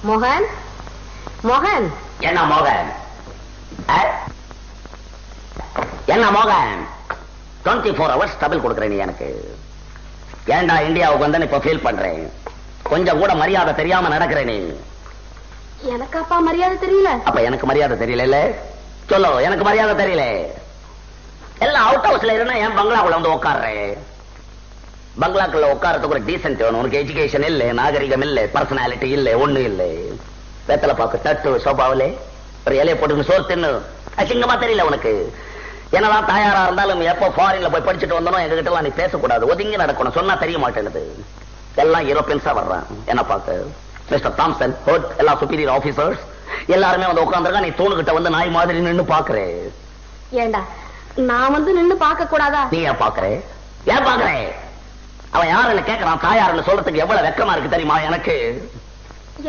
மோகன், மோகன். என்ன மோகன்? என்ன மோகன்? 24 hours டபுள் கொடுக்குறேன் நீ எனக்கு. ஏண்டா இந்தியாவுக்கு வந்து இப்ப ஃபீல் பண்றேன். கொஞ்சம் கூட மரியாதை தெரியாம நடக்கிறேன் நீ. எனக்கு அப்பா மரியாதை தெரியல. அப்ப எனக்கு மரியாதை தெரியல. சொல்லு, எனக்கு மரியாதை தெரியல. எல்லாம் அவுட் ஹவுஸ்ல இருந்தா என் பங்களாக்குள்ள வந்து உட்கார்றேன். பங்களாக்குள்ள உட்காரத்துக்கு ஒரு டீசென்ட் வேணும். உனக்கு எஜுகேஷன் இல்ல, நாகரிகம் இல்ல, பர்சனாலிட்டி இல்ல, ஒண்ணு இல்ல. வெத்தலை பாக்கு தட்டு சோபாவிலே ஒரு இலையை போட்டு சோறு தின்னு அசிங்கமா தெரியல உனக்கு. என்னதான் தாயாரா இருந்தாலும் எப்போ ஃபாரின்ல போய் படிச்சுட்டு வந்தோம் எங்க கிட்ட நீ பேசக்கூடாது, ஒதுங்கி நடக்கணும். சொன்னா தெரிய மாட்டேங்குது. எல்லாம் யூரோப்பியன்ஸா வர்றான். என்ன பார்க்க மிஸ்டர் தாம்சன், ஹோட், எல்லா சுப்பீரியர் ஆபீசர்ஸ் எல்லாருமே வந்து உட்காந்துருக்கா. நீ தூணுகிட்ட வந்து நாய் மாதிரி நின்னு பாக்குறே. ஏண்டா நான் வந்து நின்னு பார்க்க கூடாதா? நீ ஏன் பாக்குறே? ஏன் பாக்குறே? அவன் யாருன்னு கேட்கறான். தாயாருன்னு சொல்றதுக்கு எவ்வளவு வெக்கமா இருக்கு தெரியுமா எனக்கு?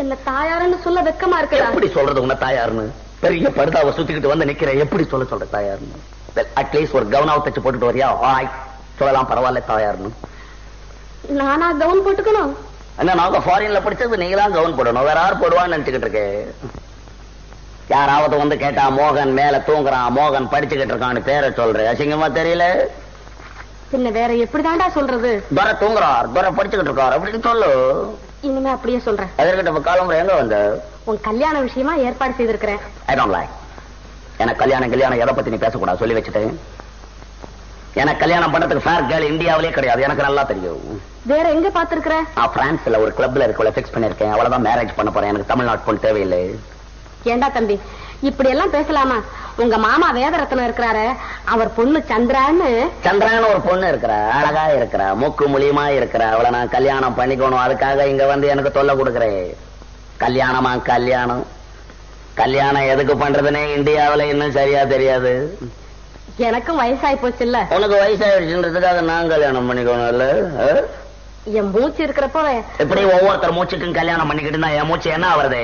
என்ன தாயாருன்னு சொல்ல வெக்கமா இருக்கு. எப்படி சொல்றது உன்ன தாயாருன்னு? பெரிய படுதாவை சுத்திக்கிட்டு வந்து நிக்கிறேன். எப்படி சொல்ற தாயாருன்னு? அட்லீஸ்ட் ஒரு கவுனாவை தச்சு போட்டுட்டு வரியா? சொல்லலாம், பரவாயில்ல தாயாருன்னு. நானா கவுன் போட்டுக்கணும்? என்ன, நாங்க ஃபாரின்ல படிச்சது நீங்களாம் கவுன் போடணும், வேற யாரும் போடுவான்னு நினைச்சுக்கிட்டு இருக்கு. யாராவது வந்து கேட்டா மோகன் மேல தூங்குறான், மோகன் படிச்சுக்கிட்டு இருக்கான்னு பேரை சொல்ற. அசிங்கமா தெரியல? பின்ன வேற எப்படிதான்டா சொல்றது? துரை தூங்குறார், துரை படிச்சுக்கிட்டு இருக்கார் அப்படின்னு சொல்லு. இனிமே அப்படியே சொல்றேன். எதிர்கிட்ட காலம்புற எங்க வந்து உன் கல்யாண விஷயமா ஏற்பாடு செய்திருக்கிறேன். I don't like. எனக்கு கல்யாணம் எதை பத்தி நீ பேசக்கூடாது சொல்லி வச்சுட்டேன். எனக்கு கல்யாணம் பண்றதுக்கு ஃபேர் கேர்ள் இந்தியாவிலே கிடையாது, எனக்கு நல்லா தெரியும். வேற எங்க பாத்துருக்கிற? நான் பிரான்ஸ்ல ஒரு கிளப்ல இருக்கவளை ஃபிக்ஸ் பண்ணிருக்கேன். அவ்வளவுதான் மேரேஜ் பண்ண போறேன். எனக்கு தமிழ்நாட்டு பொண்ணு தேவையில்லை. ஏண்டா தம்பி இப்படி எல்லாம் பேசலாமா? உங்க மாமா வேதரத்னம் இருக்கிறாரு, அவர் பொண்ணு சந்திரான்னு ஒரு பொண்ணு இருக்கிறா, அழகா இருக்கிறா, மூக்கு மூலியமா இருக்கிறா. அவளை நான் கல்யாணம் பண்ணிக்கணும். அதுக்காக இங்க வந்து எனக்கு தொல்லை கொடுக்குறேன். கல்யாணமா கல்யாணம்? கல்யாணம் எதுக்கு பண்றதுன்னே இந்தியாவில இன்னும் சரியா தெரியாது. எனக்கும் வயசாகி போச்சு இல்ல? உனக்கு வயசாயிடுச்சுன்றதுக்காக நான் கல்யாணம் பண்ணிக்கணும் இல்ல? என் மூச்சு இருக்கிறப்ப எப்படி ஒவ்வொருத்தர் மூச்சுக்கும் கல்யாணம் பண்ணிக்கிட்டு இருந்தா என் மூச்சு என்ன ஆவறது?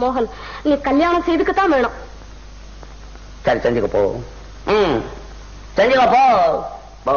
மோகன், நீ கல்யாணம் செய்துக்குத்தான் வேணும். சரி, செஞ்சுக்க போ. செஞ்சுக்க போ.